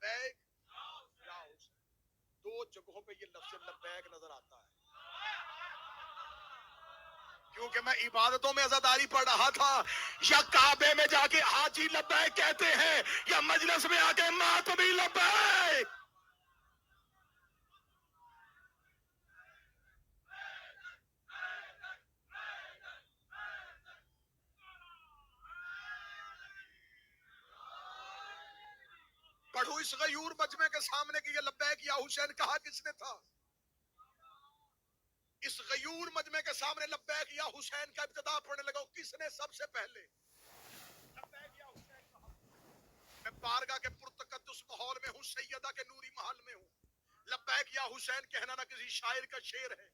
لبیک یا حسین. دو جگہوں پہ یہ لفظ لبیک نظر آتا ہے. کیونکہ میں عبادتوں میں عزاداری پڑھ رہا تھا. یا کعبے میں جا کے حاجی لبیک کہتے ہیں یا مجلس میں آ کے ماتمی لبیک. پڑھو اس غیور مجمع کے سامنے کہ یہ لبیک یا حسین کہا کس نے تھا. اس غیور مجمع کے سامنے لبیک یا حسین کا ابتدا پڑھنے لگا. کس نے سب سے پہلے لبیک یا حسین کہا؟ میں بارگاہ کے پرتقدس ماحول میں ہوں, سیدہ کے نوری محل میں ہوں. لبیک یا حسین کہنا نہ کسی شاعر کا شعر ہے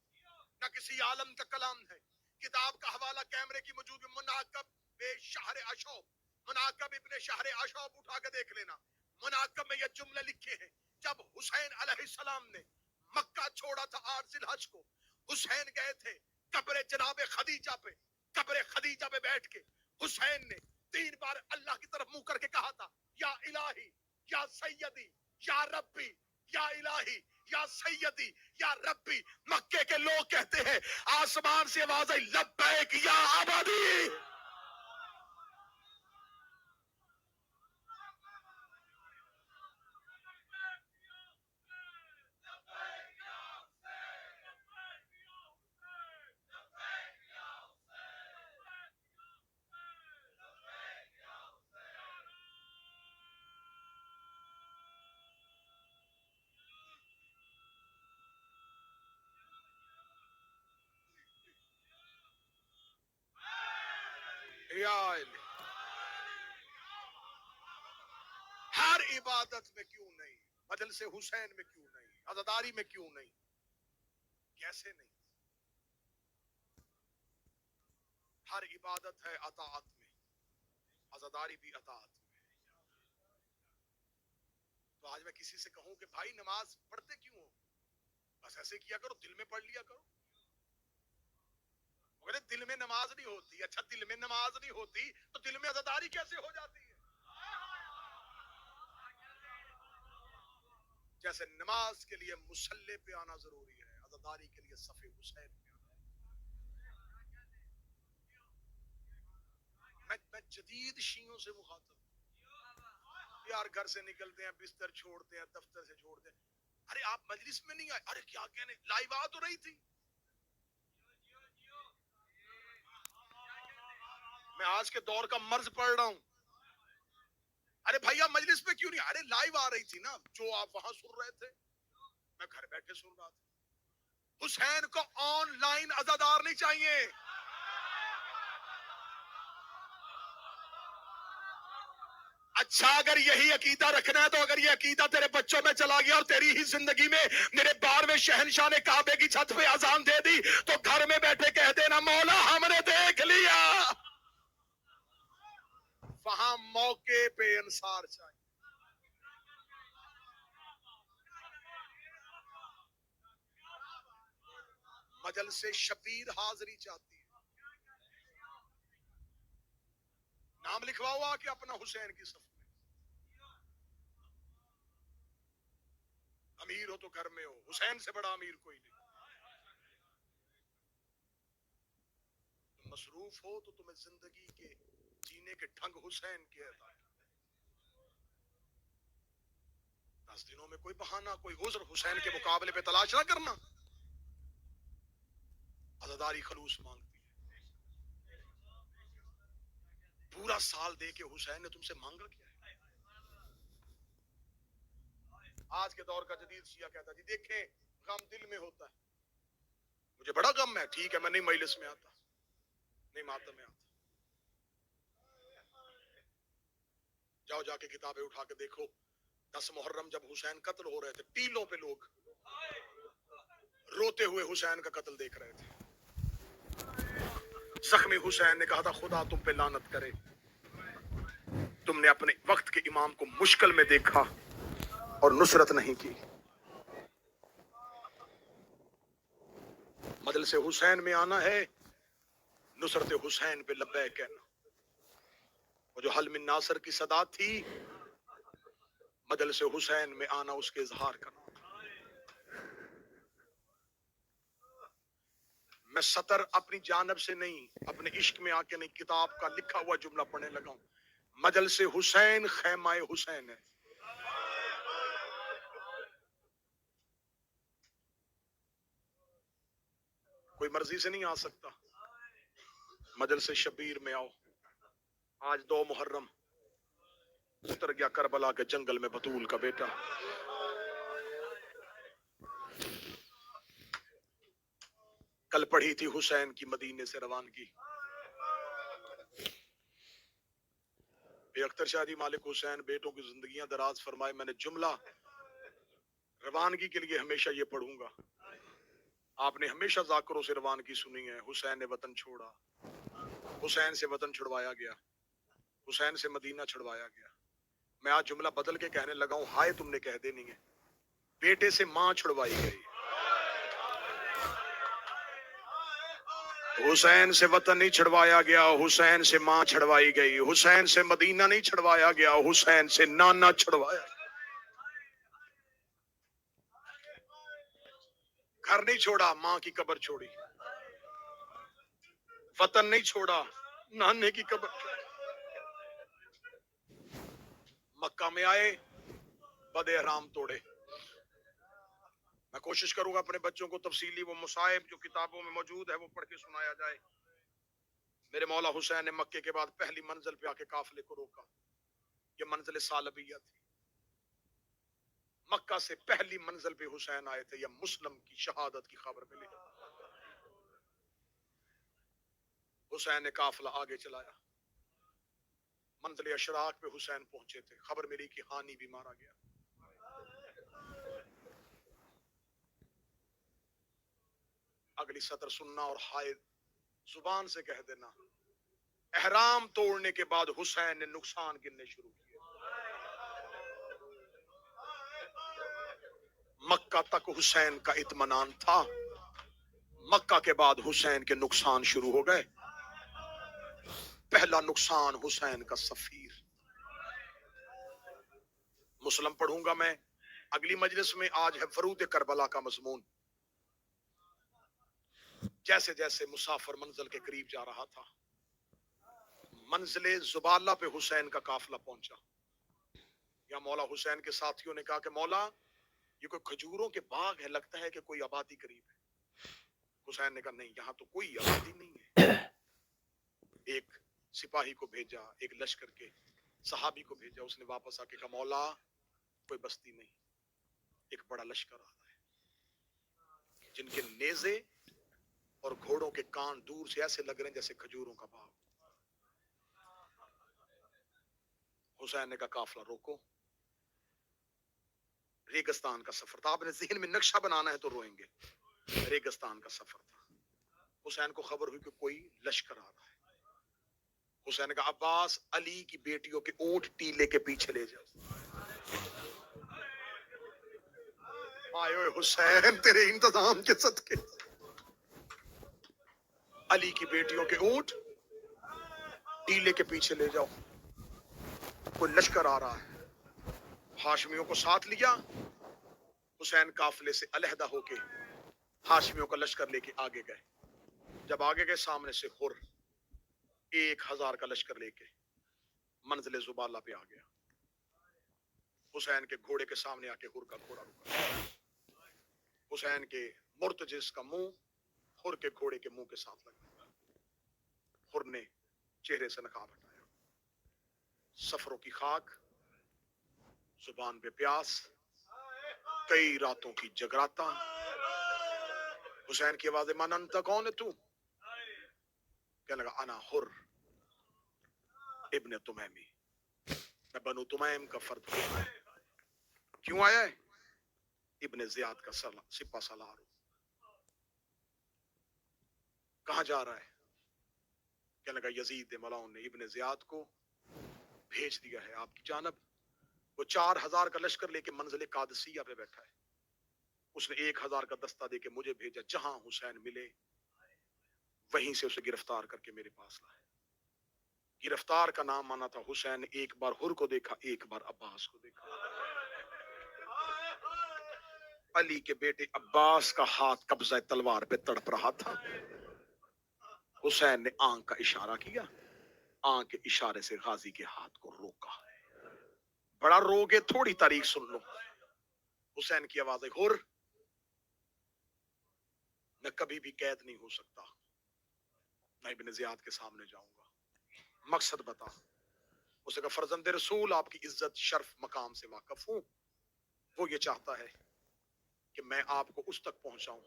نہ کسی عالم کا کلام ہے. کتاب کا حوالہ کیمرے کی موجود مناقب شہر اشوب, مناقب ابن شہر اشوب اٹھا کے دیکھ لینا. مناقب میں یہ جملے لکھے ہیں, جب حسین علیہ السلام نے مکہ چھوڑا تھا 8 ذی الحج کو, حسین گئے تھے قبر جناب خدیجہ پہ. قبر خدیجہ پہ بیٹھ کے حسین نے 3 بار اللہ کی طرف منہ کر کے کہا تھا, یا الہی یا سیدی یا ربی, یا الہی یا سیدی یا ربی. مکے کے لوگ کہتے ہیں آسمان سے آواز آئی لبیک یا عبادی. ہر عبادت میں کیوں نہیں, مجلس حسین میں کیوں نہیں, عزاداری میں کیوں نہیں, کیسے نہیں؟ ہر عبادت ہے اطاعت میں, عزاداری بھی اطاعت میں. تو آج میں کسی سے کہوں کہ بھائی نماز پڑھتے کیوں ہو, بس ایسے کیا کرو, دل میں پڑھ لیا کرو. مگر دل میں نماز نہیں ہوتی. اچھا دل میں نماز نہیں ہوتی تو دل میں عزاداری کیسے ہو جاتی ہے؟ جیسے نماز کے لیے مصلی پہ آنا ضروری ہے, عزاداری کے لیے صف حسین پہ آنا. میں جدید شیعوں سے مخاطب ہوں. یار گھر سے نکلتے ہیں, بستر چھوڑتے ہیں, دفتر سے چھوڑتے ہیں, ارے آپ مجلس میں نہیں آئے, ارے کیا کہنے, لائیو آ تو رہی تھی. میں آج کے دور کا مرض پڑھ رہا ہوں. ارے بھیا مجلس پہ کیوں نہیں, ارے لائیو آ رہی تھی نا, جو آپ وہاں سن رہے تھے میں گھر بیٹھے سن رہا تھا. حسین کو آن لائن عزادار نہیں چاہیے. اچھا اگر یہی عقیدہ رکھنا ہے تو اگر یہ عقیدہ تیرے بچوں میں چلا گیا اور تیری ہی زندگی میں میرے 12ویں شہنشاہ نے کعبے کی چھت پہ اذان دے دی تو گھر میں بیٹھے کہہ دینا مولا ہم نے دیکھ لیا. وہاں موقع پہ انصار چاہیے. مجلس شبیر حاضری چاہتی ہے. نام لکھواؤ آ کے اپنا حسین کی صف میں. امیر ہو تو گھر میں ہو, حسین سے بڑا امیر کوئی نہیں. تم مصروف ہو تو تمہیں زندگی کے جینے کے ڈھنگ حسین کے عطا. 10 دنوں میں کوئی بہانہ کوئی عذر حسین کے مقابلے پہ تلاش نہ کرنا. عزاداری خلوص مانگتی ہے. پورا سال دے کے حسین نے تم سے مانگا کیا ہے؟ آج کے دور کا جدید شیعہ کہتا ہے جی دیکھیں غم دل میں ہوتا ہے. مجھے بڑا غم ہے, ٹھیک ہے میں نہیں مجلس میں آتا, نہیں ماتم میں آتا. جاؤ جا کے کتابیں اٹھا کے دیکھو, 10 محرم جب حسین قتل ہو رہے تھے ٹیلوں پہ لوگ روتے ہوئے حسین کا قتل دیکھ رہے تھے. زخمی حسین نے کہا تھا خدا تم پہ لعنت کرے, تم نے اپنے وقت کے امام کو مشکل میں دیکھا اور نصرت نہیں کی. مجلس حسین میں آنا ہے, نصرت حسین پہ لبیک کہنا. وہ جو حل من ناصر کی صدا تھی मजलिस हुसैन में आना उसके इजहार का नाम। मैं सतर अपनी जानब से नहीं, अपने इश्क में आके नहीं, किताब का लिखा हुआ जुमला पढ़ने लगा हूं। मजलिस हुसैन खैमाए हुसैन है। कोई मर्जी से नहीं आ सकता। मजलिस शबीर में आओ। आज 2 मुहर्रम उतर गया करबला के जंगल में बतूल का बेटा। कल पढ़ी थी हुसैन की मदीने से रवानगी। अख्तर शादी मालिक हुसैन बेटों की जिंदगियां दराज फरमाए। मैंने जुमला रवानगी के लिए हमेशा ये पढ़ूंगा। आपने हमेशा जाकरों से रवानगी सुनी है। हुसैन ने वतन छोड़ा, हुसैन से वतन छुड़वाया गया, हुसैन से मदीना छुड़वाया गया। मैं आज जुमला बदल के कहने लगा हूं, हाय तुमने कह देनी है। बेटे से मां छुड़वाई गई, हुसैन से वतन नहीं छुड़वाया गया, हुसैन से मां छुड़वाई गई। हुसैन से मदीना नहीं छुड़वाया गया, हुसैन से नाना छुड़वाया। घर नहीं छोड़ा, मां की कब्र छोड़ी। वतन नहीं छोड़ा, नाने की कब्र छोड़ी। मक्का में आए, बदे हराम तोड़े। मैं कोशिश करूंगा अपने बच्चों को तफसीली वो मुसाहिब जो किताबों में मौजूद है वो पढ़ के सुनाया जाए। मेरे मौला हुसैन ने मक्के के बाद पहली मंजिल पे आके काफिले को रोका। ये मंजिल सालबिया थी। मक्का से पहली मंजिल पे हुसैन आए थे। या मुस्लिम की शहादत की खबर मिली। हुसैन ने काफिला आगे चलाया। मंजिल अशराक पे हुसैन पहुंचे थे। खबर मिली कि हानी भी मारा गया। अगली सतर सुनना और हाय जुबान से कह देना। एहराम तोड़ने के बाद हुसैन ने नुकसान गिनने शुरू किए। मक्का तक हुसैन का इत्मीनान था, मक्का के बाद हुसैन के नुकसान शुरू हो गए। पहला नुकसान हुसैन का सफीर। मुस्लिम पढ़ूंगा मैं अगली मजलिस में। आज है फरूद करबला का मजमून। जैसे जैसे मुसाफिर मंजिल के करीब जा रहा था, मंजिले जुबाला पे हुसैन का काफिला पहुंचा। या मौला हुसैन के साथियों ने कहा कि मौला ये कोई खजूरों के बाग है, लगता है कि कोई आबादी करीब है। हुसैन ने कहा नहीं, यहाँ तो कोई आबादी नहीं है। एक सिपाही को भेजा, एक लश्कर के सहाबी को भेजा। उसने वापस आके कहा मौला कोई बस्ती नहीं, एक बड़ा लश्कर आ रहा है जिनके नेज़े और घोड़ों के कान दूर से ऐसे लग रहे हैं जैसे खजूरों का बाग। हुसैन ने कहा काफिला रोको। रेगिस्तान का सफर था। आपने ज़हन में नक्शा बनाना है तो रोएंगे। रेगिस्तान का सफर था। हुसैन को खबर हुई कि कोई लश्कर आ रहा है। हुसैन ने कहा अब्बास अली की बेटियों के ऊंट टीले के पीछे ले जाओ। आए ओए हुसैन तेरे इंतजाम के सदके अली की बेटियों के ऊंट टीले के पीछे ले जाओ। कोई लश्कर आ रहा है। हाशमियों को साथ लिया। हुसैन काफिले से अलहदा होके हाशमियों का लश्कर लेके आगे गए। जब आगे गए सामने से हुर 1000 का लश्कर लेके मंजिल जुबाला पे आ गया। हुसैन के घोड़े के सामने आके हुर का घोड़ा रुका। हुसैन के मुर्तजिस का मुंह हुर के घोड़े के मुंह के साथ लगा। हुर ने चेहरे से नकाब हटाया। सफरों की खाक, जुबान पे प्यास, कई रातों की जगराता। हुसैन की आवाज़ मन अंत कौन है तू? कहने लगा अना हुर इब्ने तुमैमी, मैं बनु तुमैम का फर्द हूं। क्यों आया है? इब्ने जियाद का सिपा सालार हूं। कहां जा रहा है? कहने लगा यजीद मलाउन ने इब्ने जियाद को भेज दिया है आपकी जानब। वो 4000 का लश्कर लेके मंजिल कादसिया पे बैठा है। उसने 1000 का दस्ता देके मुझे भेजा। जहां हुसैन मिले वहीं से उसे गिरफ्तार करके मेरे पास लाए। गिरफ्तार का नाम आना था हुसैन ने एक बार हुर को देखा, एक बार अब्बास को देखा। अली के बेटे अब्बास का हाथ कब्जा तलवार पे तड़प रहा था। हुसैन ने आंख का इशारा किया, आंख के इशारे से गाजी के हाथ को रोका। बड़ा रोगे, थोड़ी तारीख सुन लो। हुसैन की आवाज है, हुर मैं कभी भी कैद नहीं हो सकता, मैं इब्न ज़ियाद के सामने जाऊंगा, मकसद बता। उसने कहा फर्जंद रसूल आपकी इज्जत शर्फ मकाम से वाकिफ हूं, वो ये चाहता है कि मैं आपको उस तक पहुंचाऊं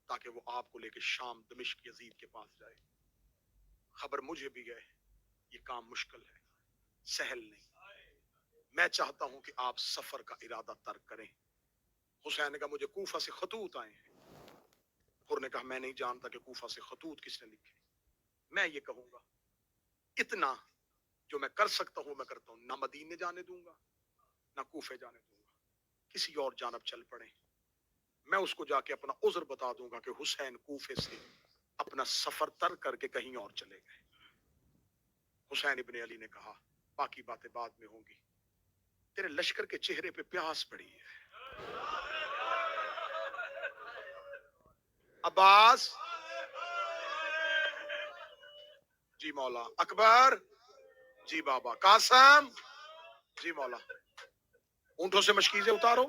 ताकि वो आपको लेके शाम दमिश्क यजीद के पास जाए। खबर मुझे भी है ये काम मुश्किल है, सहल नहीं, मैं चाहता हूं कि आप सफर का इरादा तर्क करें। हुसैन ने कहा मुझे कूफा से खतूत आए हैं। हुर ने कहा मैं नहीं जानता कि कूफा से खतूत किसने लिखे, मैं ये कहूंगा इतना जो मैं कर सकता हूं मैं करता हूं, ना मदीने जाने दूंगा ना कूफे जाने दूंगा, किसी और जानब चल पड़े, मैं उसको जाके अपना उज्र बता दूंगा कि हुसैन कूफे से अपना सफर तर्क करके कहीं और चले गए। हुसैन इब्ने अली ने कहा बाकी बातें बाद में होंगी, तेरे लश्कर के चेहरे पे प्यास पड़ी है। अब्बास जी मौला, अकबर जी बाबा, कासम जी मौला, ऊंटों से मशकीजें उतारो,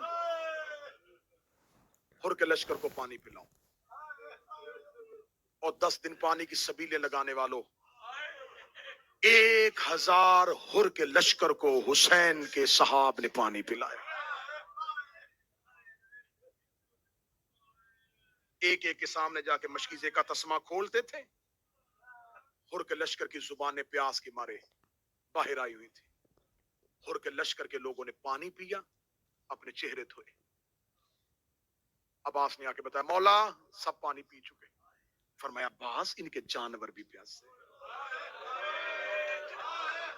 हुर के लश्कर को पानी पिलाओ, और 10 दिन पानी की सबीलें लगाने वालों 1000 हुर के लश्कर को हुसैन के सहाब ने पानी पिलाया। एक एक के सामने जाके मशकीजे का तस्मा खोलते थे। हुर के लश्कर की जुबानें प्यास के मारे बाहर आई हुई थी। हुर के लश्कर के लोगों ने पानी पिया, अपने चेहरे धोए। अब्बास ने आके बताया मौला सब पानी पी चुके। फरमाया अब्बास इनके जानवर भी प्यासे।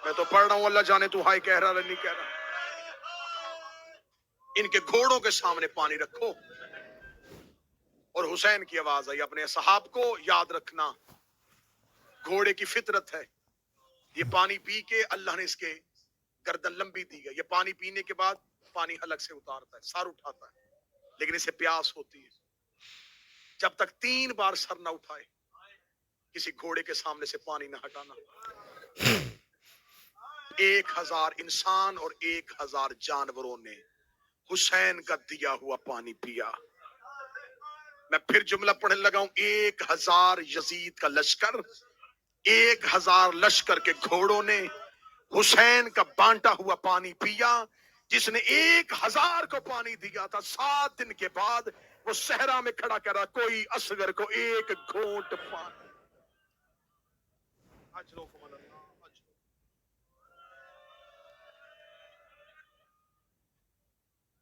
मैं तो पढ़ रहा हूं, अल्लाह जाने तू हाय कह रहा है नहीं कह रहा। इनके घोड़ों के सामने पानी रखो। और हुसैन की आवाज आई अपने सहाब को याद रखना, घोड़े की फितरत है, ये पानी पी के अल्लाह ने इसके गर्दन लंबी दी है, ये पानी पीने के बाद पानी हलक से उतारता है, सर उठाता है, लेकिन इसे प्यास होती है। जब तक 3 बार सर ना उठाए किसी घोड़े के सामने से पानी ना हटाना। 1000 इंसान और 1000 जानवरों ने हुसैन का दिया हुआ पानी पिया। मैं फिर जुमला पढ़ने लगा हूं, 1000 यजीद का लश्कर, 1000 लश्कर के घोड़ों ने हुसैन का बांटा हुआ पानी पिया। जिसने 1000 को पानी दिया था, 7 दिन के बाद वो सहरा में खड़ा कर रहा, कोई असगर को एक घोंट पानी।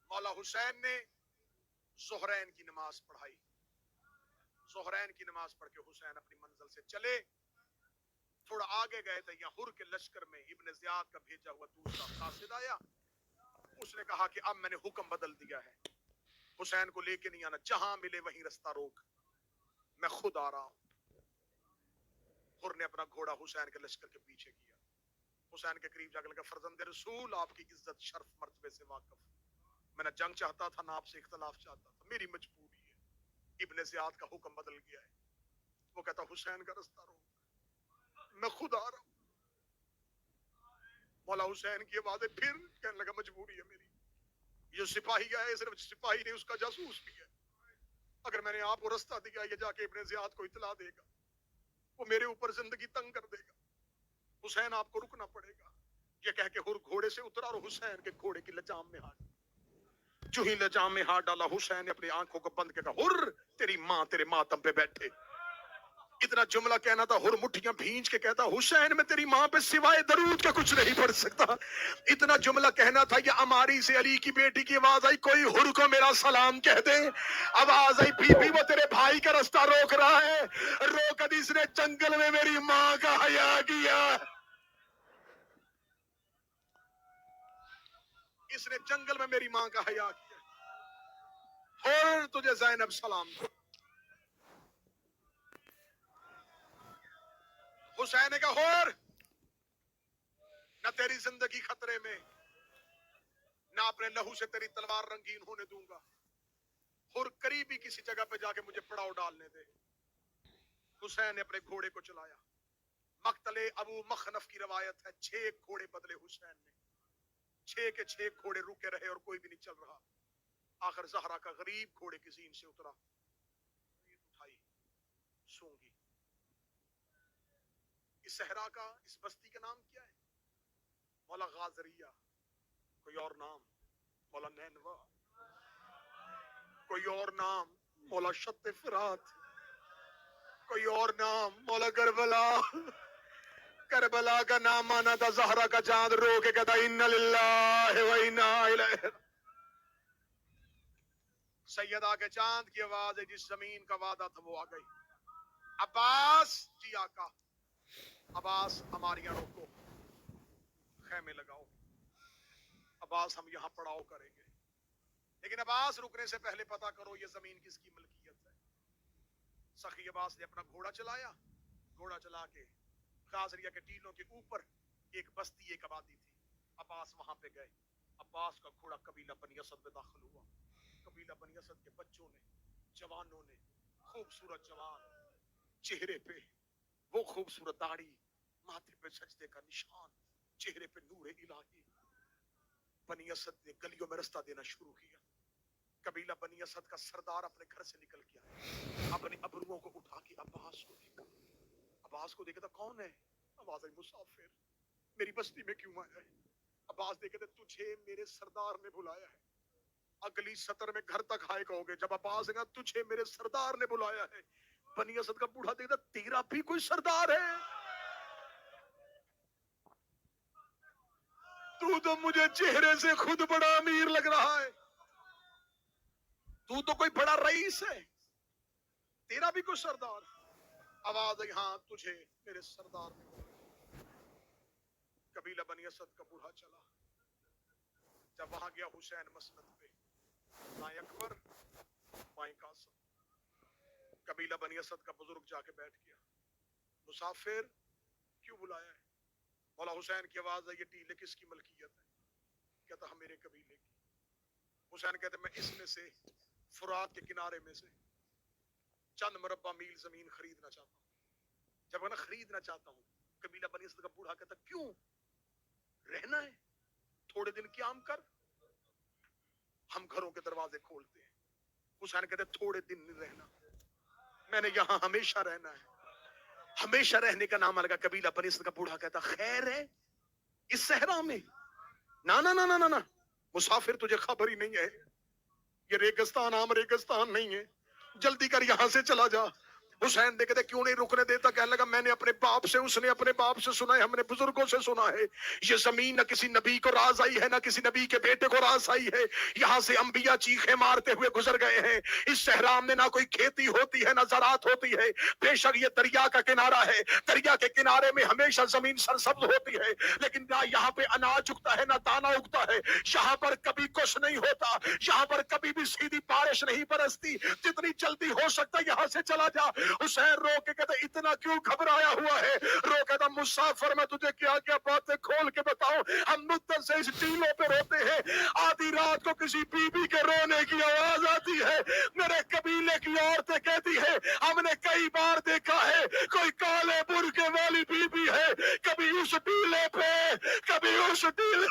मौला हुसैन ने ज़ोहरैन की नमाज पढ़ाई। ज़ोहरैन की नमाज पढ़ के हुसैन अपनी मंजिल से चले। थोड़ा आगे गए थे, यहाँ हुर के लश्कर में इब्न ज़ियाद का भेजा हुआ दूसरा कासिद आया। उसने कहा कि अब मैंने हुक्म बदल दिया है, हुसैन को लेके नहीं आना, जहां मिले वहीं रास्ता रोक, मैं खुद आ रहा हूं। हुर ने अपना घोड़ा हुसैन के लश्कर के पीछे किया। हुसैन के करीब जाकर लगा फर्जंद रसूल आपकी इज्जत शर्फ मर्तबे से वाकिफ, मैं ना जंग चाहता था ना आपसे इख्तलाफ चाहता था, मेरी मजबूरी है, इब्न ज़ियाद का हुक्म बदल गया है। वो कहता हुसैन का रास्ता रोक, मैं खुद आ रहा हूं। मौला हुसैन की आवाज़ फिर कहने लगा मजबूरी है मेरी, ये सिपाही है, सिर्फ सिपाही नहीं उसका जासूस भी है, अगर मैंने आपको रास्ता दिया ये जाके इब्न ज़ियाद को इतला देगा, वो मेरे ऊपर जिंदगी तंग कर देगा, हुसैन आपको रुकना पड़ेगा। ये कह के हुर घोड़े से उतरा और हुसैन के घोड़े की लजाम में हाथ, जो ही लजाम में हाथ डाला हुसैन ने अपनी आंखों को बंद किया, हुर तेरी माँ तेरे मातम पे बैठे। इतना जुमला कहना था, हुर मुट्ठियां भींच के कहता हुसैन मैं तेरी माँ पे सिवाय दरूद का कुछ नहीं पढ़ सकता। इतना जुमला कहना था, ये अमारी से अली की बेटी की आवाज आई, कोई हुर को मेरा सलाम कह दे। आवाज आई बीबी वो तेरे भाई का रास्ता रोक रहा है, रोक दी, इसने जंगल में मेरी माँ का हया किया, इसने जंगल में मेरी माँ का हया किया। हुर तुझे ज़ैनब सलाम। हुसैन ने कहा हुर نہ تیری زندگی خطرے میں، نہ اپنے لہو سے تیری تلوار رنگین ہونے دوں گا. اور قریبی کسی جگہ پہ جا کے مجھے پڑاؤ ڈالنے دے. حسین نے اپنے گھوڑے کو چلایا. مقتل ابو مخنف کی روایت ہے 6 گھوڑے بدلے حسین نے. 6 کے 6 گھوڑے رکے رہے اور کوئی بھی نہیں چل رہا. آخر زہرا کا غریب گھوڑے کی زین سے اترا. اٹھائی سونگی. اس صحرا کا، اس بستی کا نام کیا ہے؟ مولا غازریہ. کوئی اور نام مولا نینوا. کوئی اور نام مولا شت فرات. کوئی اور نام مولا کربلا. کربلا کا نام آنا تھا زہرا کا چاند رو کے کہتا ان للہ و انا الیہ. سیدہ کے چاند کی آواز ہے جس زمین کا وعدہ تھا وہ آ گئی. عباس جی آقا. عباس ہماریاں روکو، خیمے لگاؤ. عباس ہم یہاں پڑاؤ کریں گے. لیکن عباس رکنے سے پہلے پتا کرو یہ زمین کس کی ملکیت ہے. سخی عباس نے اپنا گھوڑا چلایا. گھوڑا چلا کے غازریہ کے ٹیلوں کے اوپر ایک بستی، ایک آبادی تھی. عباس وہاں پہ گئے. عباس کا گھوڑا قبیلہ بنی اسد میں داخل ہوا. قبیلہ بنی اسد کے بچوں نے، جوانوں نے، خوبصورت جوان، چہرے پہ وہ خوبصورت داڑھی، ماتھے پہ سجدے کا نشان، چہرے پہ نور الہی. بنی اسد نے گلیوں میں رستہ دینا شروع کیا. قبیلہ بنی اسد کا سردار اپنے گھر سے نکل کے آیا. اپنے ابروؤں کو اٹھا کے عباس کو دیکھا. عباس کو دیکھا تھا کون ہے؟ عباس مسافر میری بستی میں کیوں آیا ہے؟ عباس دیکھے تھے تجھے میرے سردار نے بلایا ہے. اگلی سطر میں گھر تک آئے کہو گے جب عباس کہا تجھے میرے سردار نے بلایا ہے. بنی اسد کا بوڑھا دیکھتا تیرا بھی کوئی سردار ہے؟ تو مجھے چہرے سے خود بڑا امیر لگ رہا ہے. تو کوئی بڑا رئیس ہے، تیرا بھی کوئی سردار. آواز ہے ہاں تجھے میرے سردار نے بلایا. قبیلہ بنی اسد کا بوڑھا چلا. جب وہاں گیا حسین مسند پہ، دائیں اکبر بائیں قاسم. قبیلہ بنی اسد کا بزرگ جا کے بیٹھ گیا. مسافر کیوں بلایا ہے؟ مولا حسین کی آواز ہے یہ ٹیلے کس کی ملکیت ہے؟ کہتا ہم میرے قبیلے کی. حسین کہتے میں اس میں سے فرات کے کنارے میں سے چند مربع میل زمین خریدنا چاہتا ہوں. جب میں خریدنا چاہتا ہوں. قبیلہ بنی اسد کا بوڑھا کہتا کیوں رہنا ہے؟ تھوڑے دن قیام کر، ہم گھروں کے دروازے کھولتے ہیں. حسین کہتے تھوڑے دن نہیں رہنا، میں نے یہاں ہمیشہ رہنا ہے. ہمیشہ رہنے کا نام لگا. قبیلہ بنی اسد کا بوڑھا کہتا خیر ہے اس صحرا میں؟ نا نا نا نا نا مسافر تجھے خبر ہی نہیں ہے یہ ریگستان عام ریگستان نہیں ہے. جلدی کر یہاں سے چلا جا. حسین نے کہتے کیوں نہیں رکنے دیتا؟ کہنے لگا میں نے اپنے باپ سے، اس نے اپنے باپ سے سنا ہے، ہم نے بزرگوں سے سنا ہے یہ زمین نہ کسی نبی کو راز آئی ہے، نہ کسی نبی کے بیٹے کو راز آئی ہے. یہاں سے انبیاء چیخے مارتے ہوئے گزر گئے ہیں. اس صحرا میں نہ کوئی کھیتی ہوتی ہے نہ زراعت ہوتی ہے. بے شک یہ دریا کا کنارہ ہے، دریا کے کنارے میں ہمیشہ زمین سرسبز ہوتی ہے، لیکن نہ یہاں پہ اناج اگتا ہے نہ دانا اگتا ہے. یہاں پر کبھی کچھ نہیں ہوتا، یہاں پر کبھی بھی سیدھی بارش نہیں برستی. جتنی جلدی ہو سکتا یہاں سے چلا جا. حسین رو کے کہتا اتنا کیوں گھبرایا ہوا ہے؟ رو کہتا مسافر میں تجھے کیا کیا باتیں کھول کے بتاؤں. ہم مدت سے اس ٹیلوں پہ روتے ہیں. آدھی رات کو کسی بی بی کے رونے کی آواز آتی ہے. میرے قبیلے کی عورتیں کہتی ہے ہم نے کئی بار دیکھا ہے کوئی کالے برقعے والی بی بی ہے، کبھی اس ٹیلے پہ کبھی اس ٹیلے.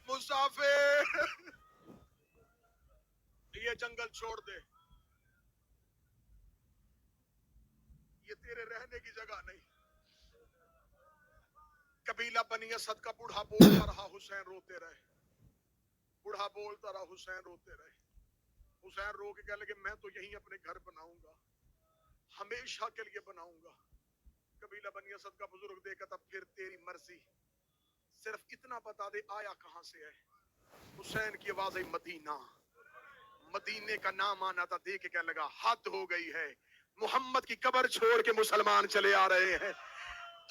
مسافر یہ جنگل چھوڑ دے، یہ تیرے رہنے کی جگہ نہیں. قبیلہ بنی اسد کا بوڑھا بولتا رہا، حسین روتے رہے. بوڑھا بولتا رہا، حسین روتے رہے. حسین رو کے کہنے لگے میں تو یہیں اپنے گھر بناؤں گا، ہمیشہ کے لیے بناؤں گا. قبیلہ بنی اسد کا بزرگ دیکھا تھا پھر تیری مرضی، صرف اتنا بتا دے آیا کہاں سے ہے. حسین کی آواز ہے مدینہ. مدینے کا نام آنا تھا. دیکھ کے کہنے لگا حد ہو گئی ہے، محمد کی قبر چھوڑ کے مسلمان چلے آ رہے ہیں.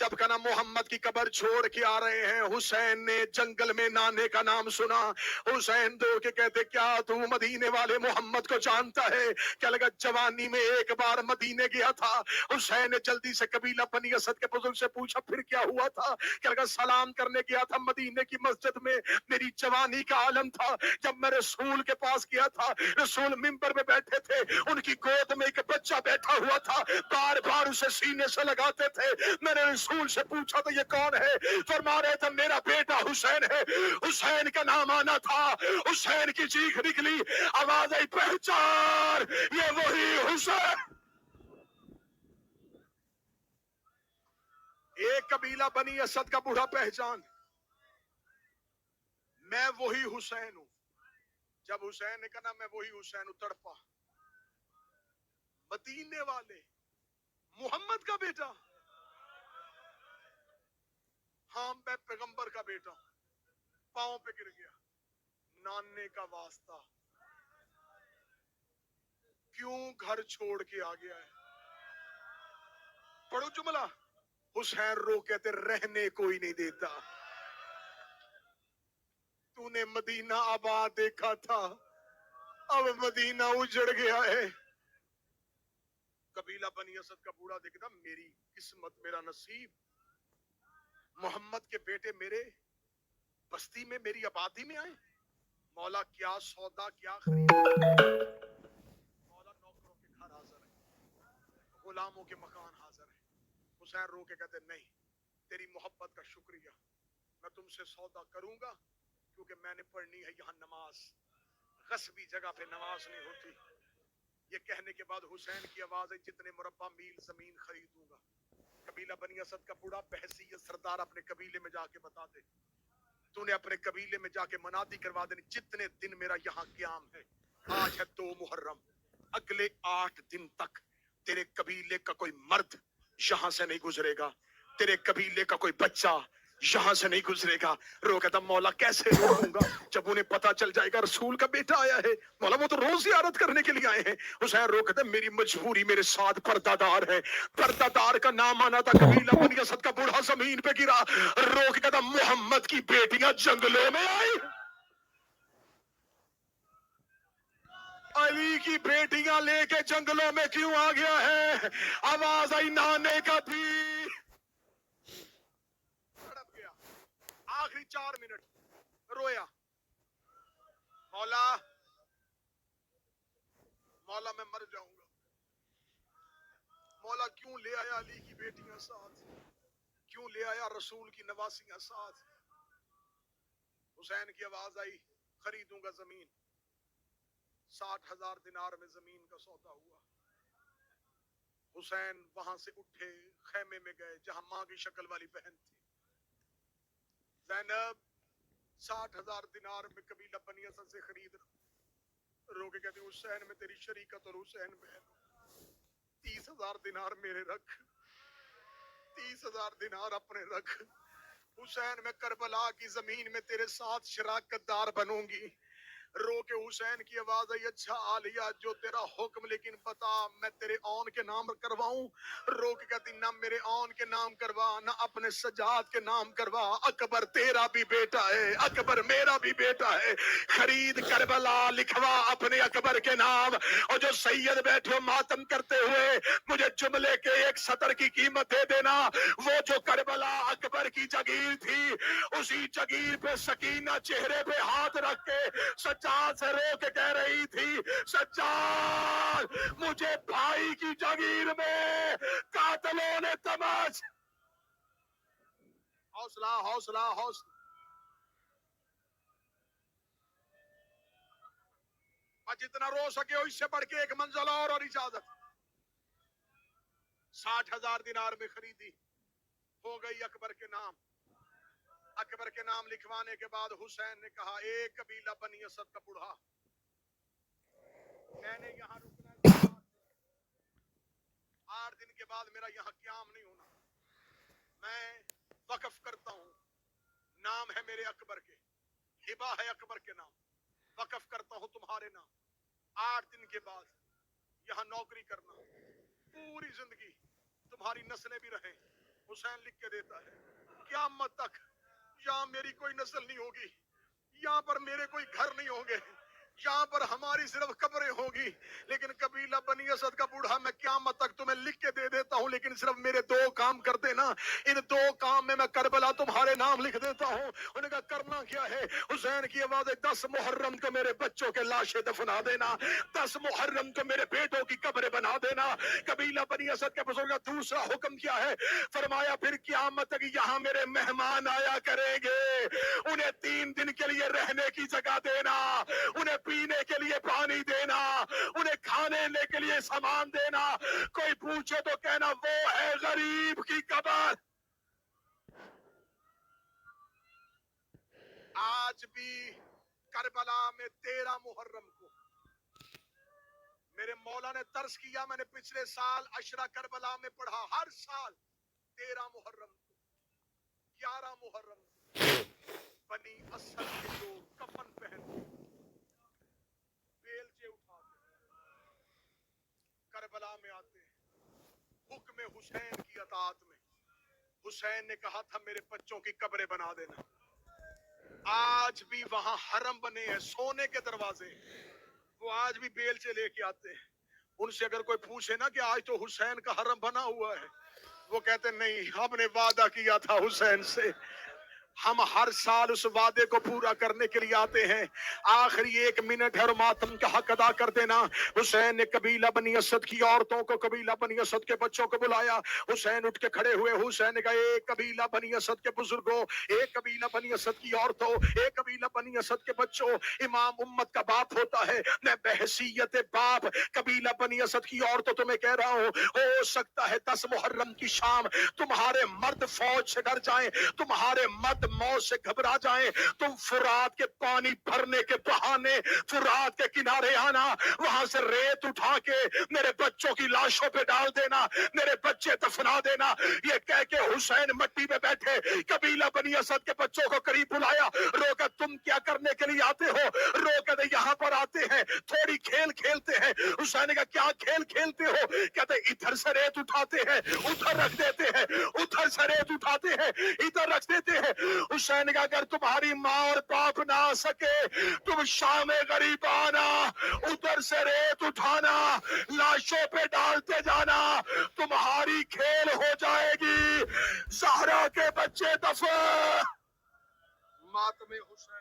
जब कना मोहम्मद की कब्र छोड़ के आ रहे हैं, हुसैन ने जंगल में नाने का नाम सुना। हुसैन दो के कहते क्या तू मदीने वाले मोहम्मद को जानता है? क्या लगा जवानी में एक बार मदीने गया था। हुसैन ने जल्दी से कबीला बनी असद के बुजुर्ग से पूछा फिर क्या हुआ था? क्या लगा सलाम करने गया था मदीने की मस्जिद में, मेरी जवानी का आलम था। जब मैं रसूल के पास गया था, रसूल मिंबर में बैठे थे, उनकी गोद में एक बच्चा बैठा हुआ था, बार बार उसे सीने से लगाते थे। मैंने रसूल से पूछा तो ये कौन है? फरमा रहे थे मेरा बेटा हुसैन है। हुसैन का नाम आना था, हुसैन की चीख निकली, आवाज आई पहचान, ये वही हुसैन। एक कबीला बनी असद का बूढ़ा पहचान, मैं वही हुसैन हूं। जब हुसैन ने कहा मैं वही हुसैन हूं, तड़पा। मदीने वाले मोहम्मद का बेटा, हाँ मैं पैगंबर का बेटा हूं। पांव पे गिर गया, नाने का वास्ता, क्यों घर छोड़ के आ गया है? पढ़ो जुमला। हुसैन रो कहते रहने कोई नहीं देता। तूने मदीना आबाद देखा था, अब मदीना उजड़ गया है। कबीला बनी असद का बूढ़ा देखता मेरी किस्मत, मेरा नसीब, मोहम्मद के बेटे मेरे बस्ती में, मेरी आबादी में आए। मौला क्या सौदा, क्या खरीद। मौला नौकरों के घर हाजिर है, गुलामों के मकान हाजिर है। हुसैन रो के कहते नहीं, तेरी मोहब्बत का शुक्रिया, मैं तुमसे सौदा करूंगा, क्योंकि मैंने पढ़नी है यहाँ नमाज, गस्बी जगह पे नमाज नहीं होती। ये कहने के बाद हुसैन की आवाज है जितने मुरब्बा मील जमीन खरीदूंगा। कबीला बनी असद का बूढ़ा बहसीयत सरदार अपने कबीले में जाके बता दे, तूने अपने कबीले में जाके मनादी करवा देनी, जितने दिन मेरा यहाँ क्याम है, आज है 2 मुहर्रम, अगले 8 दिन तक तेरे कबीले का कोई मर्द यहाँ से नहीं गुजरेगा, तेरे कबीले का कोई बच्चा यहाँ से नहीं गुजरेगा। रो कहता मौला कैसे रोकूंगा, जब उन्हें पता चल जाएगा रसूल का बेटा आया है। मौला वो तो रोज जियारत करने के लिए आए हैं। हुसैन रो कहता मेरी मजबूरी मेरे साथ पर्दादार है। पर्दादार का नाम आना था। कबीला बनी असद का बूढ़ा जमीन पे गिरा, रो के कहता मोहम्मद की बेटियां जंगलों में आई, अली की बेटियां लेके जंगलों में क्यों आ गया है? आवाज आई नाने का पीर, तड़प गया। आखिरी 4 मिनट रोया, मौला मौला मैं मर जाऊंगा। मौला क्यों ले आया अली की बेटियां साथ, क्यों ले आया रसूल की नवासियां साथ? हुसैन की आवाज आई खरीदूंगा जमीन। 60,000 दिनार में जमीन का सौदा हुआ। हुसैन वहां से उठे, खेमे में गए जहां मां की शक्ल वाली बहन थी ज़ैनब। 60,000 दिनार में कबीला बनी असद से खरीद। रोके कहती हुसैन में तेरी शरीकत और हुसैन बहन, 30,000 दिनार मेरे रख, 30,000 दिनार अपने रख। हुसैन में करबला की जमीन में तेरे साथ शराकतदार बनूंगी। रो के हुसैन की आवाज आई अच्छा आलिया जो तेरा हुक्म, लेकिन बता मैं तेरे औन के नाम करवाऊं? रो के कहती ना मेरे औन के नाम करवा, ना अपने सजाद के नाम करवा। अकबर तेरा भी बेटा है, अकबर मेरा भी बेटा है, खरीद करबला लिखवा अपने अकबर के नाम। और जो सैयद बैठे हो मातम करते हुए, मुझे जुमले के एक सतर की कीमत दे देना। वो जो करबला अकबर की जगीर थी, उसी जगीर पे सकीना चेहरे पे हाथ रख के सज्जाद से रो के कह रही थी सज्जाद मुझे भाई की जगीर में कातलों ने तमाश। हौसला हौसला हौसला, और जितना रो सके हो इससे बढ़ के एक मंजिल और इजाजत। 60,000 दिनार में खरीदी, हो गई अकबर के नाम। अकबर के नाम लिखवाने के बाद हुसैन ने कहा एक कबीला बनी असद का बूढ़ा, मैंने यहाँ रुकना 8 दिन के बाद मेरा यहाँ क्याम नहीं होना, मैं वक्फ करता हूँ, नाम है मेरे अकबर के, हिबा है अकबर के नाम, वक्फ करता हूँ तुम्हारे नाम। 8 दिन के बाद यहाँ नौकरी करना, पूरी जिंदगी तुम्हारी नस्लें भी रहें, حسین لکھ کے دیتا ہے قیامت تک یہاں میری کوئی نسل نہیں ہوگی, یہاں پر میرے کوئی گھر نہیں ہوں گے, یہاں پر ہماری صرف قبریں ہوگی, لیکن قبیلہ بنی اسد کا بوڑھا میں قیامت تک تمہیں لکھ کے دے دیتا ہوں, لیکن صرف میرے دو کام کر دینا, ان دو کام میں کربلا تمہارے نام لکھ دیتا ہوں. انہوں نے کہا کرنا کیا ہے؟ حسین کی آواز ہے 10 محرم کو میرے بچوں کے لاشیں دفنا دینا, 10 محرم کو میرے بیٹوں کی قبریں بنا دینا. قبیلہ بنی اسد کے بزرگ کا دوسرا حکم کیا ہے؟ فرمایا پھر قیامت تک یہاں میرے مہمان آیا کریں گے, انہیں 3 دن کے لیے رہنے کی جگہ دینا, انہیں پینے کے لیے پانی دینا, انہیں کھانے کے لیے سامان دینا. کوئی پوچھے تو کہنا وہ ہے غریب کی قبر. آج بھی کربلا میں 13 محرم کو میرے مولا نے ترس کیا, میں نے پچھلے سال عشرہ کربلا میں پڑھا, ہر سال 13 محرم کو 11 محرم کو بنی اسد کے لوگ کفن پہن کے بیلچے اٹھا کے کربلا میں آتے ہیں. حکم حسین کی اطاعت میں حسین نے کہا تھا میرے بچوں کی قبریں بنا دینا. آج بھی وہاں حرم بنے ہیں, سونے کے دروازے, وہ آج بھی بیلچے لے کے آتے ہیں. ان سے اگر کوئی پوچھے نا کہ آج تو حسین کا حرم بنا ہوا ہے, وہ کہتے نہیں, ہم نے وعدہ کیا تھا حسین سے, ہم ہر سال اس وعدے کو پورا کرنے کے لیے آتے ہیں. آخری 1 منٹ ہے اور ماتم کا حق ادا کر دینا. حسین نے قبیلہ بنی اسد کی عورتوں کو, قبیلہ بنی اسد کے بچوں کو بلایا. حسین اٹھ کے کھڑے ہوئے. حسین نے کہا ایک قبیلہ بنی اسد کے بزرگوں, ایک قبیلہ بنی اسد کی عورتوں, ایک قبیلہ بنی اسد کے بچوں, امام امت کا باپ ہوتا ہے, میں بحیثیت باپ قبیلہ بنی اسد کی عورتوں تمہیں کہہ رہا ہوں, ہو سکتا ہے 10 محرم کی شام تمہارے مرد فوج سے ڈر جائیں, تمہارے مرد موت سے گھبرا جائیں, تم فرات کے پانی بھرنے کے بہانے فرات کے کنارے آنا, وہاں سے ریت اٹھا کے میرے بچوں کی لاشوں پہ ڈال دینا, میرے بچے دفنا دینا. یہ کہہ کے حسین مٹی پہ بیٹھے, قبیلہ بنی اسد کے بچوں کو قریب بلایا, روکا تم کیا کرنے کے لیے آتے ہو؟ روکا یہاں پر آتے ہیں تھوڑی کھیل کھیلتے ہیں. حسین نے کہا کیا کھیل کھیلتے ہو؟ کہتے ادھر سے ریت اٹھاتے ہیں ادھر رکھ دیتے ہیں, ادھر سے ریت اٹھاتے ہیں ادھر رکھ دیتے ہیں. حسین نے کہا اگر تمہاری ماں اور باپ نہ آ سکے تم شام غریب آنا, ادھر سے ریت اٹھانا, لاشوں پہ ڈالتے جانا, تمہاری کھیل ہو جائے گی. زہرا کے بچے دفن. ماتم حسین